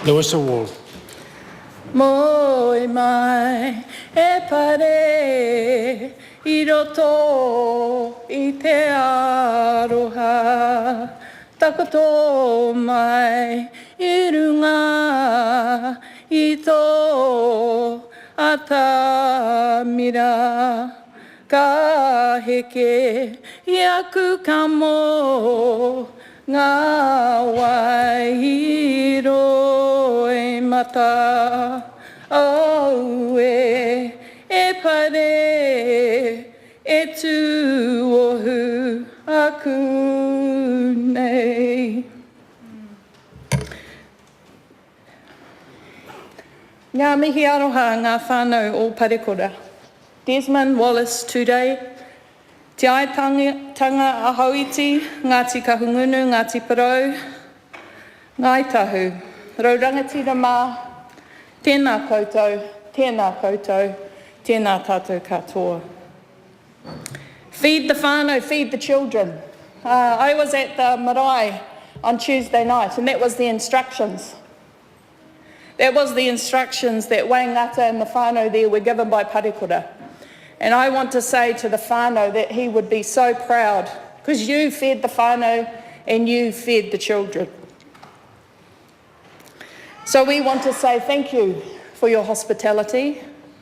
Lewis Award. Moi mai e pare I roto I te aroha Takoto mai I runga I tō atamira Ka heke I aku kamo Ngā wai ro e mata au e pare e tū ohu aku nei. Ngā mihi aroha ngā whānau o Parekura. Desmond Wallace Tudei, Te Aitanga a Hauiti, Ngāti Kahungunu, Ngāti Parau, Ngāi Tahu, Raurangatira mā, tēnā koutou, tēnā koutou, tēnā tātou katoa. Feed the whānau, feed the children. I was at the marae on Tuesday night, and that was the instructions. That was the instructions that Waingata and the whānau there were given by Parekura. And I want to say to the whānau that he would be so proud because you fed the whānau and you fed the children. So we want to say thank you for your hospitality.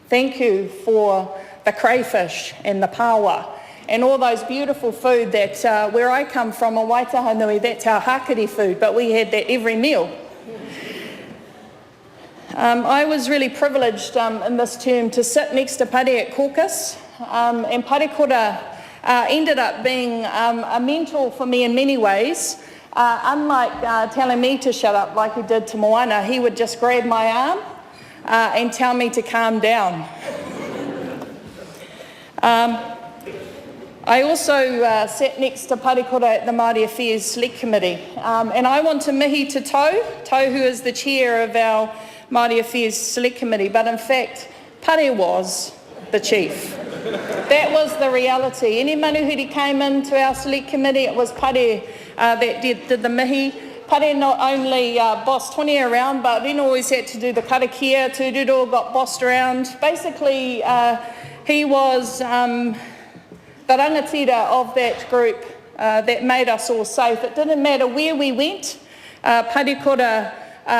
Thank you for the crayfish and the pawa and all those beautiful food that where I come from in Waitahanui, that's our hakari food, but we had that every meal. I was really privileged in this term to sit next to Pare at caucus, and Parekura ended up being a mentor for me in many ways. Unlike telling me to shut up like he did to Moana, he would just grab my arm and tell me to calm down. I also sat next to Parekura at the Māori Affairs Select Committee, and I want to mihi to Tau, who is the chair of our Māori Affairs Select Committee, but in fact, Pare was the chief. That was the reality. Any manuhiri came into our Select Committee, it was Pare that did the mihi. Pare not only bossed Tony around, but then always had to do the karakia, tūriro got bossed around. Basically, he was the rangatira of that group that made us all safe. It didn't matter where we went, Parekura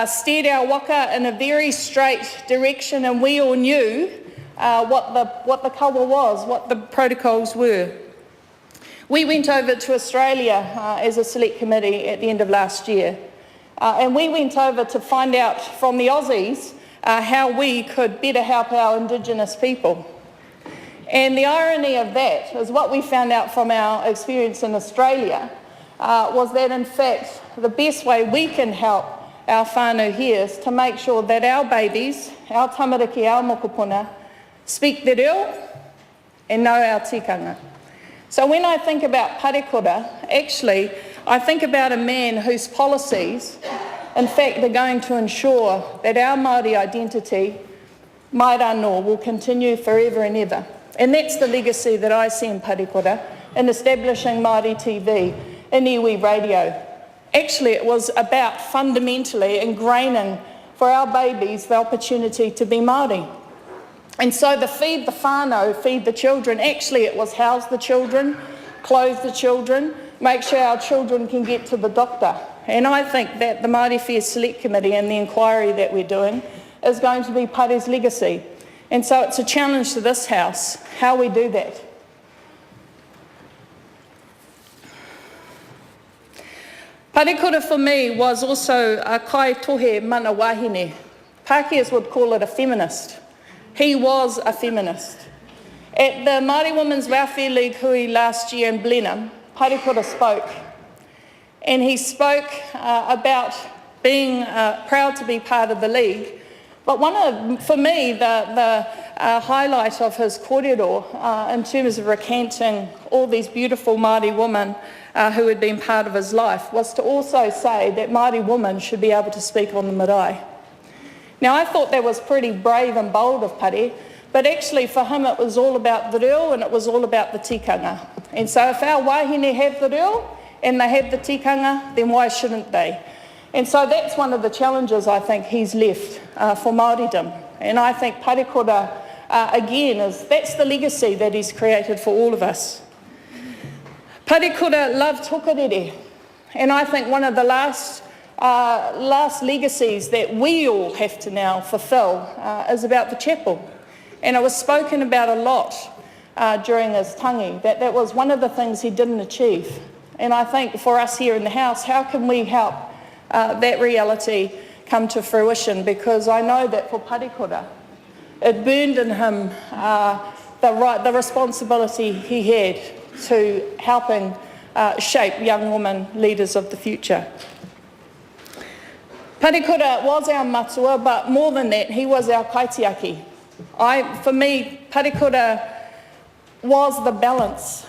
steered our waka in a very straight direction, and we all knew what the kawa was, what the protocols were. We went over to Australia as a select committee at the end of last year, and we went over to find out from the Aussies how we could better help our Indigenous people. And the irony of that is what we found out from our experience in Australia was that in fact the best way we can help our whānau here is to make sure that our babies, our tamariki, our mokopuna, speak the reo and know our tikanga. So when I think about Parekura, actually, I think about a man whose policies, in fact, are going to ensure that our Māori identity, mai rānō, will continue forever and ever. And that's the legacy that I see in Parekura, in establishing Māori TV, in iwi radio. Actually, it was about fundamentally ingraining for our babies the opportunity to be Māori. And so the feed the whānau, feed the children, actually it was house the children, clothe the children, make sure our children can get to the doctor. And I think that the Māori Affairs Select Committee and the inquiry that we're doing is going to be Pare's legacy. And so it's a challenge to this House, how we do that. Parekura for me was also a kai tohe mana wahine. Pākehās would call it a feminist. He was a feminist. At the Māori Women's Welfare League hui last year in Blenheim, Parekura spoke. And he spoke about being proud to be part of the league. But for me, the highlight of his kōrero in terms of recanting all these beautiful Māori women who had been part of his life was to also say that Māori women should be able to speak on the marae. Now, I thought that was pretty brave and bold of Pare, but actually for him it was all about the reo and it was all about the tikanga. And so if our wahine have the reo and they have the tikanga, then why shouldn't they? And so that's one of the challenges I think he's left for Māoridom. And I think Parekura, again, that's the legacy that he's created for all of us. Parekura loved tokarere. And I think one of the last legacies that we all have to now fulfil is about the chapel. And it was spoken about a lot during his tangi, that was one of the things he didn't achieve. And I think for us here in the House, how can we help that reality come to fruition? Because I know that for Parekura, it burned in him the responsibility he had to helping shape young women leaders of the future. Parekura was our matua, but more than that, he was our kaitiaki. For me, Parekura was the balance.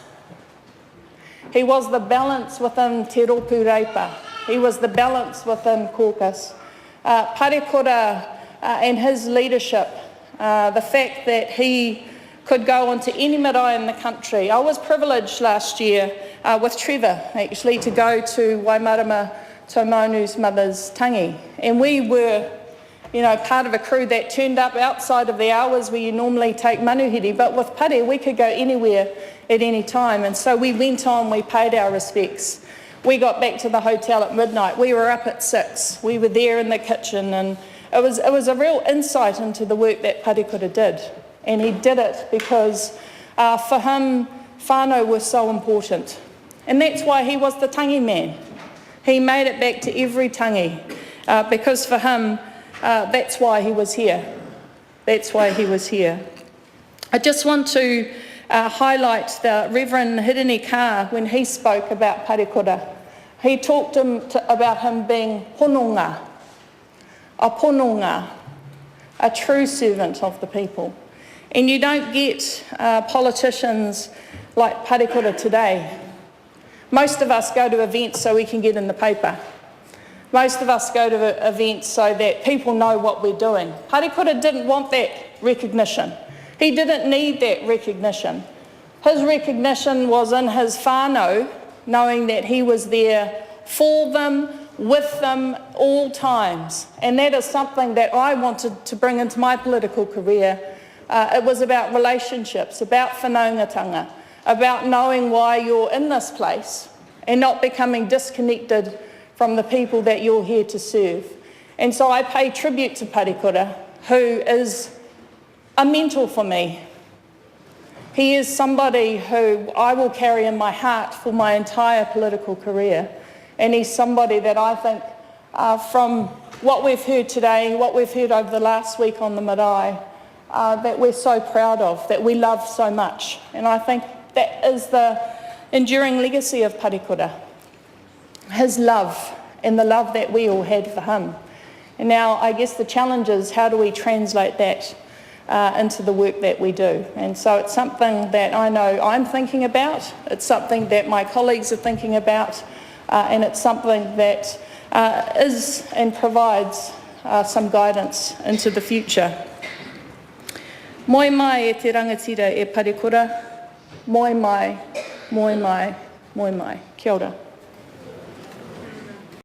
He was the balance within Te Ropu Reipa. He was the balance within caucus. Parekura and his leadership, the fact that he could go onto any marae in the country. I was privileged last year with Trevor, actually, to go to Waimarama Taumaunu's mother's tangi. And we were, part of a crew that turned up outside of the hours where you normally take manuhiri. But with Pare, we could go anywhere at any time. And so we went on, we paid our respects. We got back to the hotel at midnight. We were up at 6. We were there in the kitchen. And it was a real insight into the work that Parekura did. And he did it because for him, whānau was so important. And that's why he was the tangi man. He made it back to every tangi because for him, that's why he was here. That's why he was here. I just want to highlight the Reverend Hirini Ka when he spoke about Parekura. He talked about him being pononga, a true servant of the people. And you don't get politicians like Parekura today. Most of us go to events so we can get in the paper. Most of us go to events so that people know what we're doing. Parekura didn't want that recognition. He didn't need that recognition. His recognition was in his whānau, knowing that he was there for them, with them, all times. And that is something that I wanted to bring into my political career. It was about relationships, about whanaungatanga, about knowing why you're in this place and not becoming disconnected from the people that you're here to serve. And so I pay tribute to Parekura, who is a mentor for me. He is somebody who I will carry in my heart for my entire political career. And he's somebody that I think from what we've heard today, what we've heard over the last week on the marae, that we're so proud of, that we love so much. And I think that is the enduring legacy of Parekura, his love and the love that we all had for him. And now I guess the challenge is how do we translate that into the work that we do. And so it's something that I know I'm thinking about, it's something that my colleagues are thinking about, and it's something that is and provides some guidance into the future. Moi mai e te rangatira e Parekura, moi mai, moi mai, moi mai. Kia ora.